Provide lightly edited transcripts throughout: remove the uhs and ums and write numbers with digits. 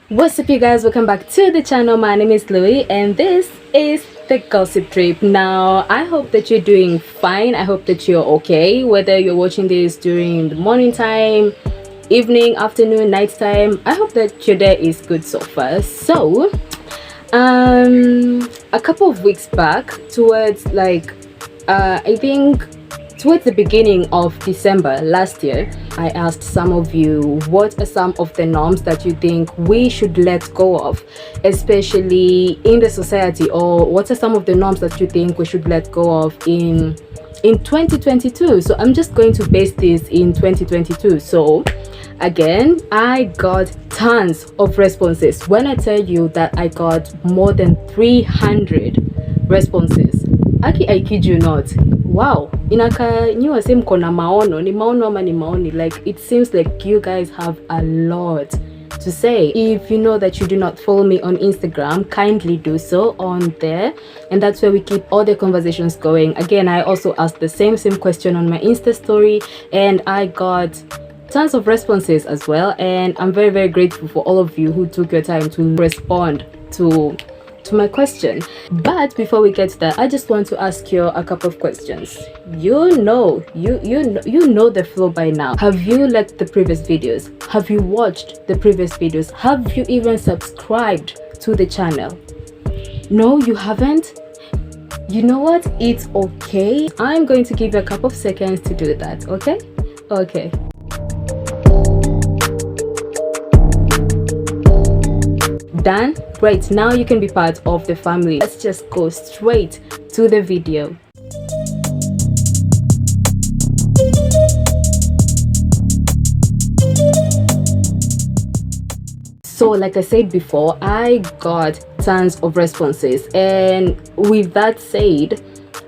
What's up, you guys? Welcome back to the channel. My name is Louie and this is the gossip trip. Now I hope that you're doing fine. I hope that you're okay, whether you're watching this during the morning time, evening, afternoon, night time. I hope that your day is good so far. So a couple of weeks back, towards I think towards the beginning of December last year, I asked some of you what are some of the norms that you think we should let go of, especially in the society, or what are some of the norms that you think we should let go of in 2022. So I'm just going to base this in 2022. So again, I got tons of responses. When I tell you that I got more than 300 responses, I kid you not. Wow, inaka nyiwa same kona maono ni maono ama ni maoni. Like, it seems like you guys have a lot to say. If you know that you do not follow me on Instagram, kindly do so on there, and that's where we keep all the conversations going. Again, I also asked the same question on my Insta story, and I got tons of responses as well, and I'm very grateful for all of you who took your time to respond to my question. But before we get to that, I just want to ask you a couple of questions. You know the flow by now. Have you liked the previous videos? Have you watched the previous videos? Have you even subscribed to the channel? No, you haven't? You know what? It's okay. I'm going to give you a couple of seconds to do that. Okay. Done? Great, now you can be part of the family. Let's just go straight to the video. So like I said before, I got tons of responses, and with that said,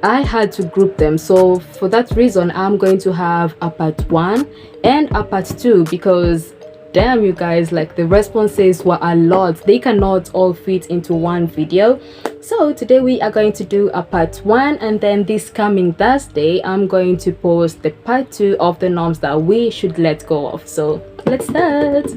I had to group them. So for that reason, I'm going to have a part 1 and a part 2, because damn, you guys, like, the responses were a lot. They cannot all fit into one video. So today we are going to do a part 1, and then this coming Thursday I'm going to post the part 2 of the norms that we should let go of. So let's start.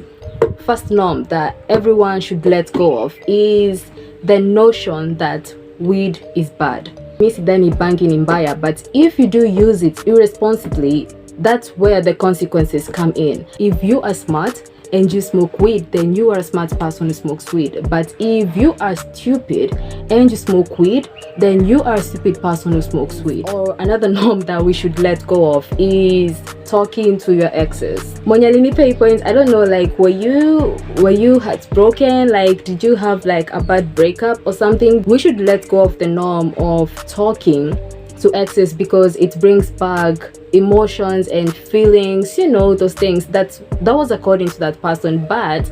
First norm that everyone should let go of is the notion that weed is bad. Misidani banking in buyer, but if you do use it irresponsibly, that's where the consequences come in. If you are smart and you smoke weed, then you are a smart person who smokes weed. But if you are stupid and you smoke weed, then you are a stupid person who smokes weed. Or another norm that we should let go of is talking to your exes. Monyalini pay points. I don't know, like, were you heartbroken? Like, did you have like a bad breakup or something? We should let go of the norm of talking to exes, because it brings back emotions and feelings, you know, those things. That was according to that person. But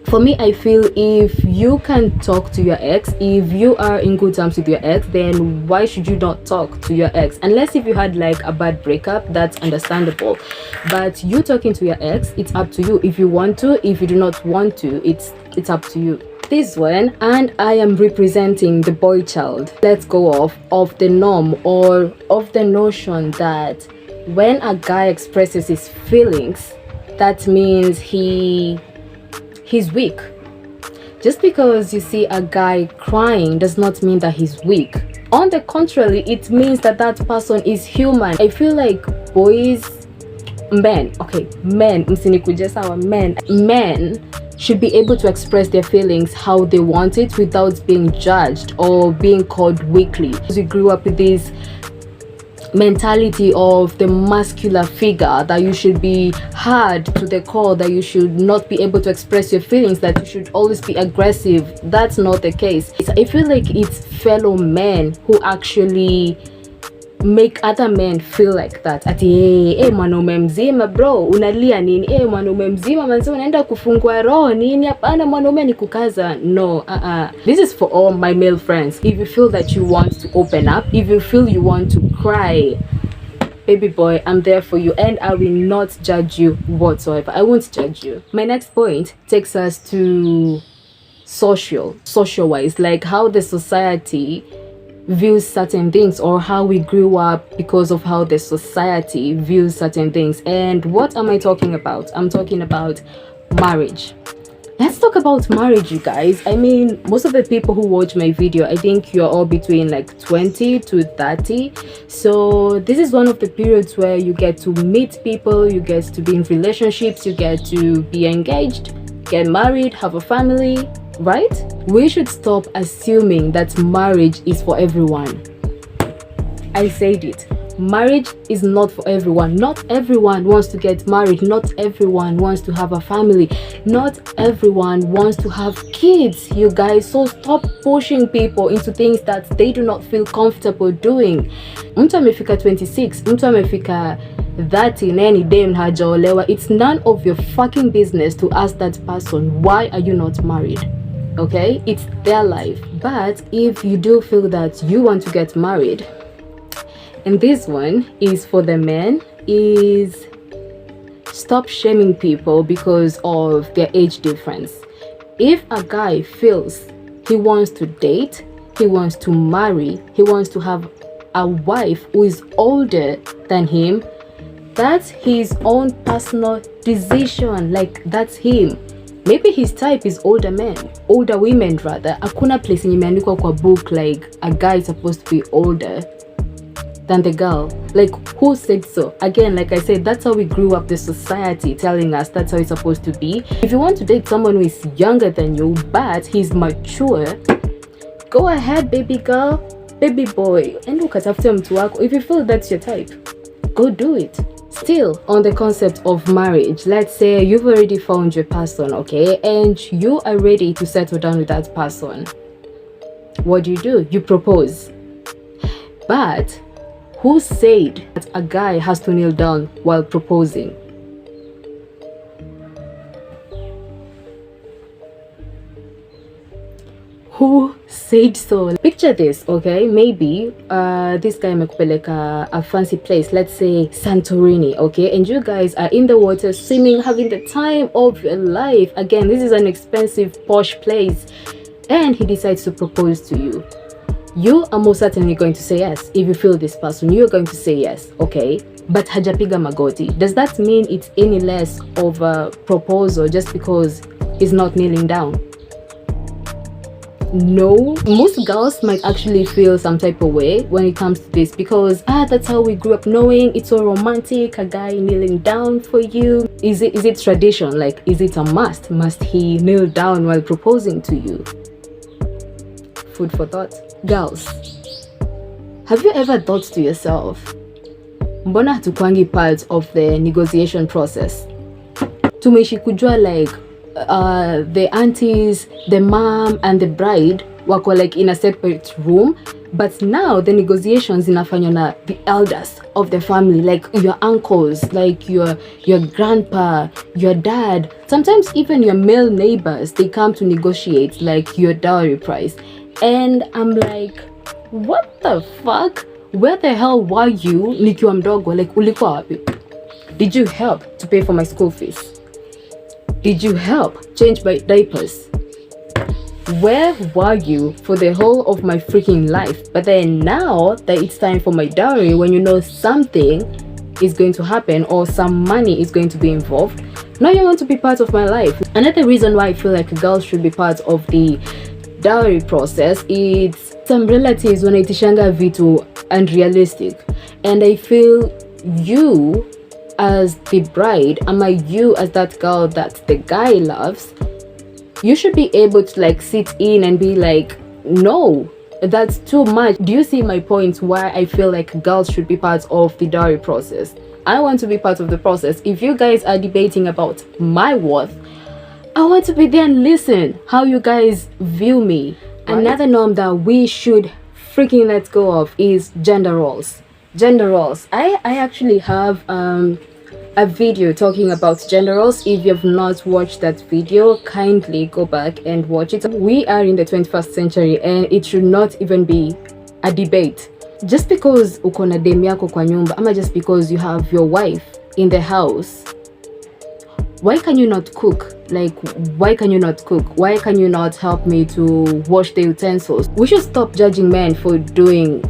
for me, I feel if you can talk to your ex, if you are in good terms with your ex, then why should you not talk to your ex? Unless if you had like a bad breakup, that's understandable. But you talking to your ex, it's up to you. If you want to, if you do not want to, it's up to you. This one, and I am representing the boy child. Let's go of the norm, or of the notion that when a guy expresses his feelings, that means he's weak. Just because you see a guy crying does not mean that he's weak. On the contrary, it means that that person is human. I feel like men should be able to express their feelings how they want it without being judged or being called weakly. We grew up with this mentality of the muscular figure, that you should be hard to the core, that you should not be able to express your feelings, that you should always be aggressive. That's not the case. I feel like it's fellow men who actually make other men feel like that. Ati mwanaume mzima bro, unalia nini? Mwanaume mzima manzi unaenda kufungua roho nini? Hapana, mwanaume ni kukaza. No, This is for all my male friends. If you feel that you want to open up, if you feel you want to cry, baby boy, I'm there for you, and I will not judge you whatsoever. I won't judge you. My next point takes us to social wise, like how the society views certain things, or how we grew up because of how the society views certain things. And what am I talking about? I'm talking about marriage. Let's talk about marriage, you guys. I mean, most of the people who watch my video, I think you're all between like 20 to 30. So this is one of the periods where you get to meet people, you get to be in relationships, you get to be engaged, get married, have a family, right? We should stop assuming that marriage is for everyone. I said it. Marriage is not for everyone. Not everyone wants to get married. Not everyone wants to have a family. Not everyone wants to have kids, you guys. So stop pushing people into things that they do not feel comfortable doing. Mtu amefika 26, mtu amefika 30, nani dem hajaolewa. It's none of your fucking business to ask that person, why are you not married? Okay? It's their life. But if you do feel that you want to get married, and this one is for the men, is stop shaming people because of their age difference. If a guy feels he wants to date, he wants to marry, he wants to have a wife who is older than him, that's his own personal decision. Like, that's him. Maybe his type is older women rather. Hakuna place imeandikwa kwa book like a guy is supposed to be older than the girl. Like, who said so? Again, like I said, that's how we grew up, the society telling us that's how it's supposed to be. If you want to date someone who is younger than you but he's mature, go ahead, baby girl, baby boy, and ukatafute mtu wako. If you feel that's your type, go do it. Still on the concept of marriage, let's say you've already found your person, okay, and you are ready to settle down with that person. What do? You propose. But who said that a guy has to kneel down while proposing? Who said so? Picture this, okay? Maybe this guy amekupeleka a fancy place, let's say Santorini, okay? And you guys are in the water swimming, having the time of your life. Again, this is an expensive, posh place. And he decides to propose to you. You are most certainly going to say yes. If you feel this person, you're going to say yes, okay? But hajapiga magoti. Does that mean it's any less of a proposal just because he's not kneeling down? No. Most girls might actually feel some type of way when it comes to this because that's how we grew up knowing it's so romantic, a guy kneeling down for you. Is it tradition? Like, is it a must? Must he kneel down while proposing to you? Food for thought. Girls, have you ever thought to yourself, mbona hatukwangi part of the negotiation process? Tumeishi kujua like the aunties, the mom and the bride wako like in a separate room, but now the negotiations inafanywa na the elders of the family, like your uncles, like your grandpa, your dad, sometimes even your male neighbors. They come to negotiate like your dowry price. And I'm like, what the fuck? Where the hell were you nikiwa mdogo? Like, ulikuwa wapi? Did you help to pay for my school fees? Did you help change my diapers? Where were you for the whole of my freaking life? But then now that it's time for my dowry, when you know something is going to happen or some money is going to be involved, now you want to be part of my life. Another reason why I feel like girls should be part of the dowry process, it's some relatives wanaitishanga vitu unrealistic, and I feel you as the bride, you as that girl that the guy loves, you should be able to like sit in and be like, no, that's too much. Do you see my point why I feel like girls should be part of the dowry process? I want to be part of the process. If you guys are debating about my worth, I want to be there and listen how you guys view me. Right? Another norm that we should freaking let go of is gender roles. Gender roles. I actually have a video talking about gender roles. If you have not watched that video, kindly go back and watch it. We are in the 21st century and it should not even be a debate. Just because uko na dem yako kwa nyumba, ama just because you have your wife in the house, why can you not cook? Like, why can you not cook? Why can you not help me to wash the utensils? We should stop judging men for doing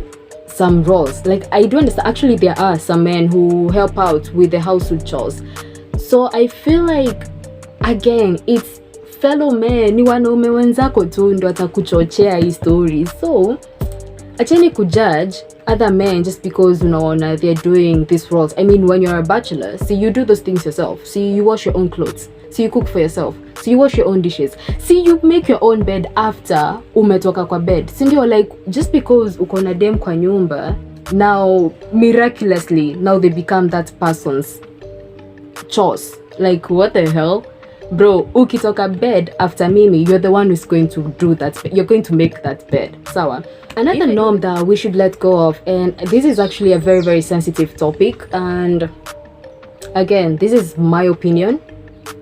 some roles. Like, I do understand, actually there are some men who help out with the household chores. So I feel like, again, it's fellow men, ni wanaume wenzako tu ndo atakuchochea hii story. So acheni kujudge other men just because unaona they're doing these roles. I mean, when you're a bachelor, see, you do those things yourself. See, you wash your own clothes. See, you cook for yourself. See, you wash your own dishes. See, you make your own bed after umetoka kwa bed. Si ndio, like, just because uko na dem kwa nyumba, now miraculously now they become that person's chores. Like, what the hell? Bro, ukitoka bed after Mimi, you're the one who's going to do that. You're going to make that bed. Sawa. Another norm that we should let go of, and this is actually a very, very sensitive topic, and again, this is my opinion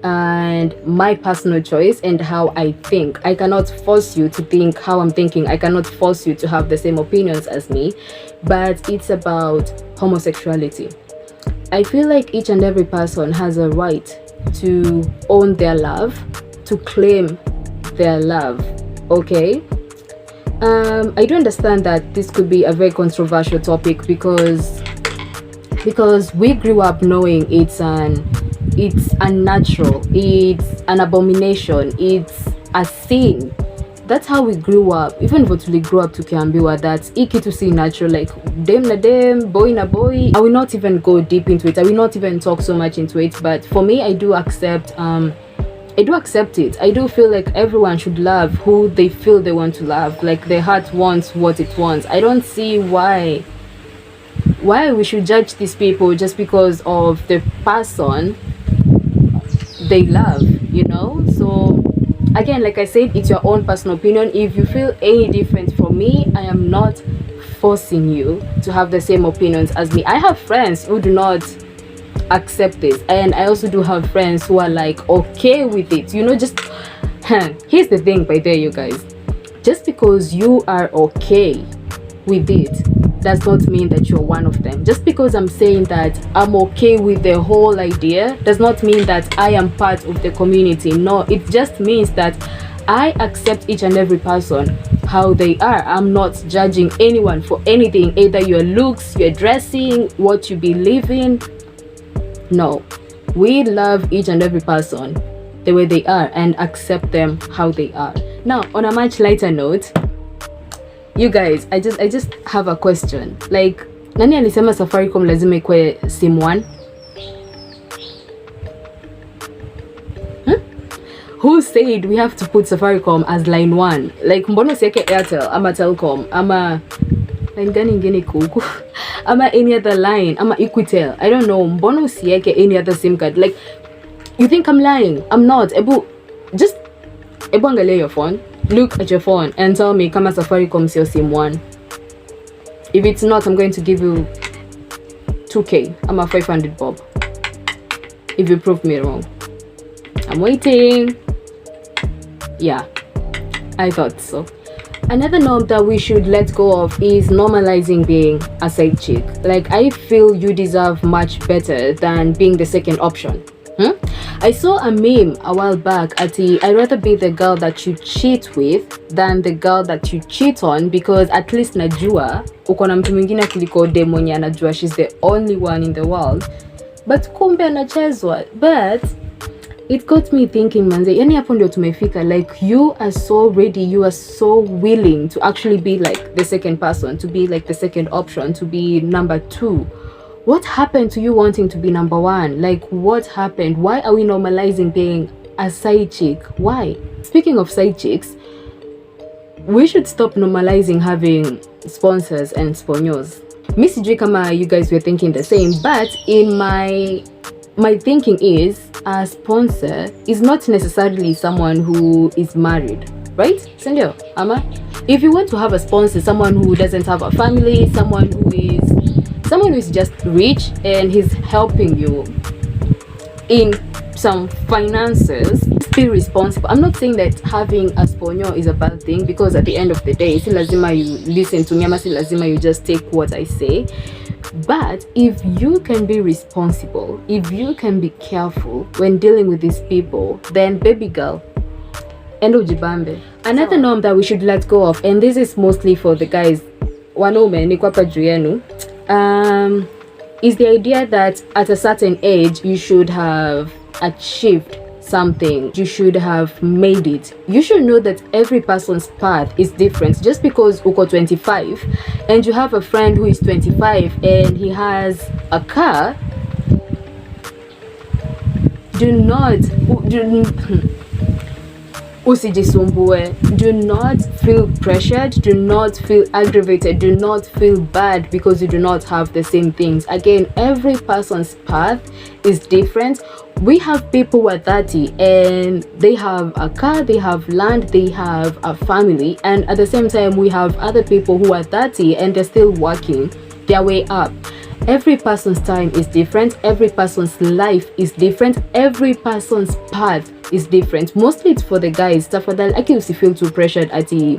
and my personal choice and how I think. I cannot force you to think how I'm thinking. I cannot force you to have the same opinions as me, but it's about homosexuality. I feel like each and every person has a right to own their love, to claim their love, okay? I do understand that this could be a very controversial topic because we grew up knowing it's unnatural, it's an abomination, it's a sin. That's how we grew up. Even if we grew up tukiambiwa that iki to see natural, like dem na dem, boy na boy. I will not even go deep into it. I will not even talk so much into it. But for me, I do accept it. I do feel like everyone should love who they feel they want to love. Like their heart wants what it wants. I don't see why we should judge these people just because of the person they love, you know? So again, like I said, it's your own personal opinion. If you feel any different from me, I am not forcing you to have the same opinions as me. I have friends who do not accept this, and I also do have friends who are like okay with it, you know. Just here's the thing by there, you guys, just because you are okay with it does not mean that you're one of them. Just because I'm saying that I'm okay with the whole idea does not mean that I am part of the community. No, it just means that I accept each and every person how they are. I'm not judging anyone for anything, either your looks, your dressing, what you believe in. No, we love each and every person the way they are and accept them how they are. Now, on a much lighter note, you guys, I just have a question. Like, nani alisema Safaricom lazima ikuwe SIM 1? Who said we have to put Safaricom as line 1? Like, mbona usiweke Airtel ama Telcom ama line gani ingine kuku ama any other line ama Equitel? I don't know. Mbona usiweke any other SIM card? Like, you think I'm lying? I'm not. Ebu angalia your phone. Look at your phone and tell me kama Safaricom sio SIM 1. If it's not, I'm going to give you 2k. I'm a 500 bob. If you prove me wrong. I'm waiting. Yeah, I thought so. Another norm that we should let go of is normalizing being a side chick. Like, I feel you deserve much better than being the second option. I saw a meme a while back I'd rather be the girl that you cheat with than the girl that you cheat on, because at least najua uko na mtu mwingine kuliko dem mwenye anajua she's the only one in the world, but kumbe anachezwa. But it got me thinking, manze, yani hapo ndio tumefika. Like, you are so ready, you are so willing to actually be like the second person, to be like the second option, to be number 2. What happened to you wanting to be number 1? Like, what happened? Why are we normalizing being a side chick? Why? Speaking of side chicks, we should stop normalizing having sponsors and sponsors. Mi sijui kama you guys were thinking the same, but in my thinking is a sponsor is not necessarily someone who is married, right? Sendio, ama? If you want to have a sponsor, someone who doesn't have a family, someone who is just rich and he's helping you in some finances, be responsible. I'm not saying that having a sponyo is a bad thing, because at the end of the day, si lazima you listen to me, ama si lazima you just take what I say. But if you can be responsible, if you can be careful when dealing with these people, then baby girl, endo jibambe. Another norm that we should let go of, and this is mostly for the guys, wanaume ni kwa pa juu yenu, is the idea that at a certain age you should have achieved something, you should have made it. You should know that every person's path is different. Just because uko 25 and you have a friend who is 25 and he has a car, usijisumbue. Do not feel pressured, do not feel aggravated, do not feel bad because you do not have the same things. Again, every person's path is different. We have people who are 30 and they have a car, they have land, they have a family, and at the same time we have other people who are 30 and they're still working their way up. Every person's time is different, every person's life is different, every person's path is different. Mostly it's for the guys. Tafadhali aki usifeel too pressured ati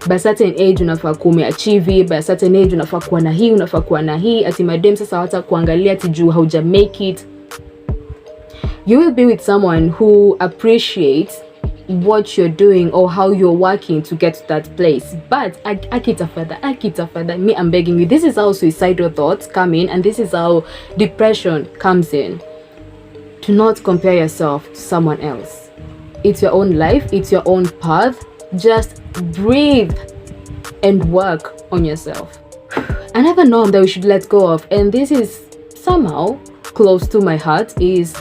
by a certain age unafaa kuachieve, by a certain age unafaa kuwa na hii, unafaa kuwa na hii, ati madem sasa hata kuangalia ati juu hauja make it. You will be with someone who appreciates what you're doing or how you're working to get to that place. But akita, me, I'm begging you, this is how suicidal thoughts come in, and this is how depression comes in. Do not compare yourself to someone else. It's your own life, it's your own path. Just breathe and work on yourself. Another norm that we should let go of, and this is somehow close to my heart, is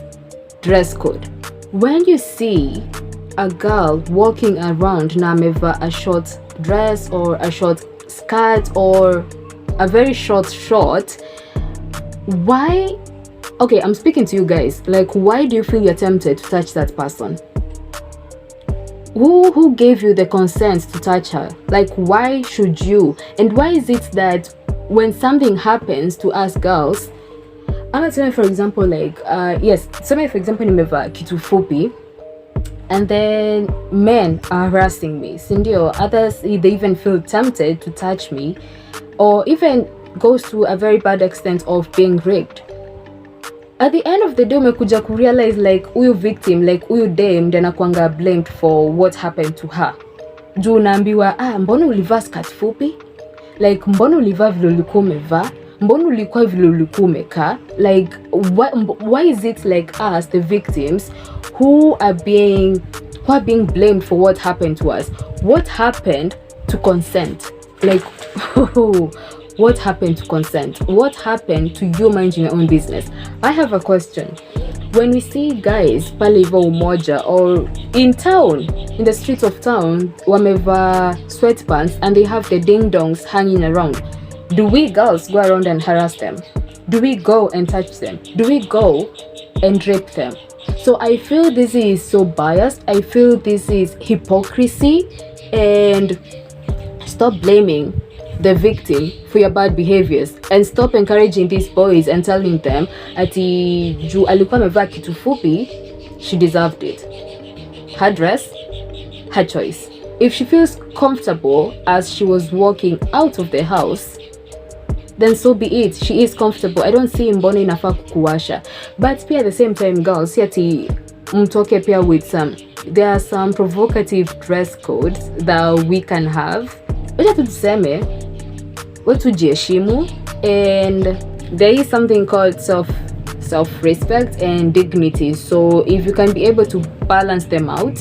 dress code. When you see a girl walking around na amevaa a short dress or a short skirt or a very short short, why? Okay, I'm speaking to you guys. Like, why do you feel you're tempted to touch that person? Who gave you the consent to touch her? Like, why should you? And why is it that when something happens to us girls, I'm not saying, for example, like for example nimevaa kitu fupi and then men are harassing me, sindio, others they even feel tempted to touch me, or even goes to a very bad extent of being raped. At the end of the day umekuja ku realize like huyu victim, like huyu dem ndiye anakuanga blamed for what happened to her. Juu unaambiwa mbona ulivaa skirt fupi, like mbona ulivaa vile ulikuwa umevaa, mbona ulikuwa vile ulikuwa umekaa. Like why is it like us the victims who are being blamed for what happened to us? What happened to consent? Like what happened to consent? What happened to you minding your own business? I have a question. When we see guys pale hivyo umoja or in town, in the streets of town, wameva sweatpants and they have the ding dongs hanging around, do we girls go around and harass them? Do we go and touch them? Do we go and rape them? So I feel this is so biased. I feel this is hypocrisy, and stop blaming the victim for your bad behaviors and stop encouraging these boys and telling them ati juu alikuwa amevaa kitu fupi, she deserved it. Her dress, her choice. If she feels comfortable as she was walking out of the house, then so be it. She is comfortable. I don't see mbona inafaa kukuwasha. But pia at the same time girls, si ati mtoke pia with there are some provocative dress codes that we can have. Wacha tuseme watu jiheshimu, and there is something called self-respect and dignity. So if you can be able to balance them out,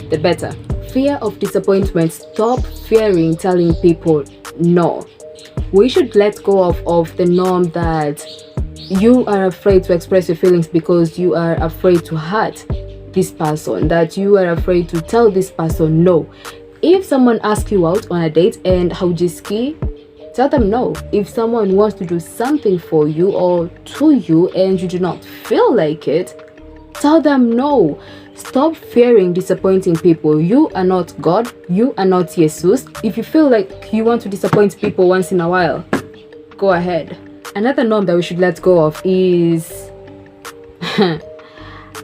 the better. Fear of disappointment. Stop fearing telling people no. We should let go of the norm that you are afraid to express your feelings because you are afraid to hurt this person, that you are afraid to tell this person no. If someone asks you out on a date and haujiski, tell them no. If someone wants to do something for you or to you and you do not feel like it, tell them no. Stop fearing disappointing people. You are not God. You are not Jesus. If you feel like you want to disappoint people once in a while, go ahead. Another norm that we should let go of is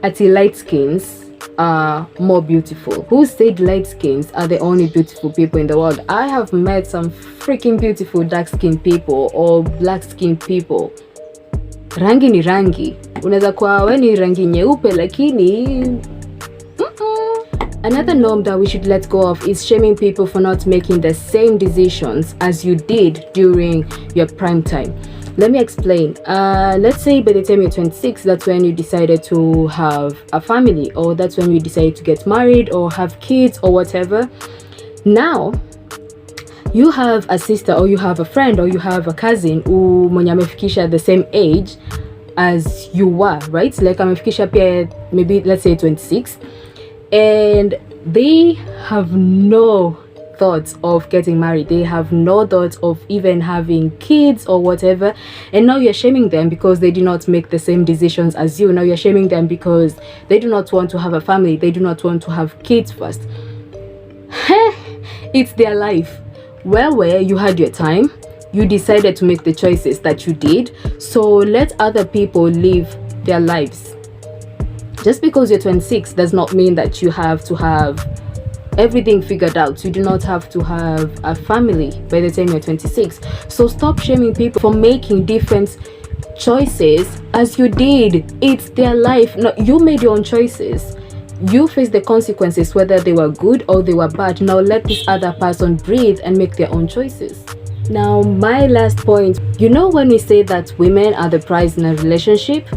ati light skins are more beautiful. Who said light skins are the only beautiful people in the world? I have met some freaking beautiful dark skinned people or black skinned people. Rangi ni rangi. Unaweza kuwa wewe ni rangi nyeupe lakini Another norm that we should let go of is shaming people for not making the same decisions as you did during your prime time. Let me explain. Let's say by the time you're 26, that's when you decided to have a family, or that's when you decided to get married or have kids or whatever. Now you have a sister, or you have a friend, or you have a cousin who mwenye amefikisha the same age as you were, right? Like amefikisha pia maybe let's say 26, and they have no thoughts of getting married, they have no thoughts of even having kids or whatever, and now you're shaming them because they do not make the same decisions as you. Now you're shaming them because they do not want to have a family, they do not want to have kids first. It's their life. Where you had your time, you decided to make the choices that you did, so let other people live their lives. Just because you're 26 does not mean that you have to have everything figured out. You do not have to have a family by the time you're 26. So stop shaming people for making different choices as you did. It's their life. No, you made your own choices, you face the consequences, whether they were good or they were bad. Now let this other person breathe and make their own choices. Now my last point, you know, when we say that women are the prize in a relationship,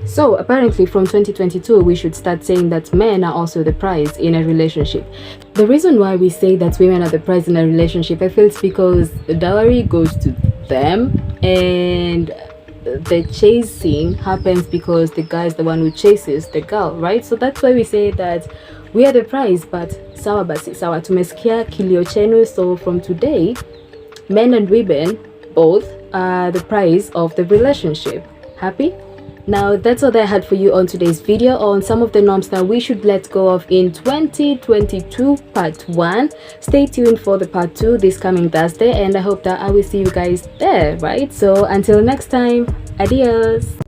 so apparently from 2022 we should start saying that men are also the prize in a relationship. The reason why we say that women are the prize in a relationship, I feel it's because the dowry goes to them, and the chasing happens because the guy is the one who chases the girl, right? So that's why we say that we are the prize. But sawa basi, sawa, tumesikia kilio chenu. So from today, men and women both are the prize of the relationship. Happy? Now that's all I had for you on today's video on some of the norms that we should let go of in 2022 part 1. Stay tuned for the part 2 this coming Thursday, and I hope that I will see you guys there, right? So until next time, adios.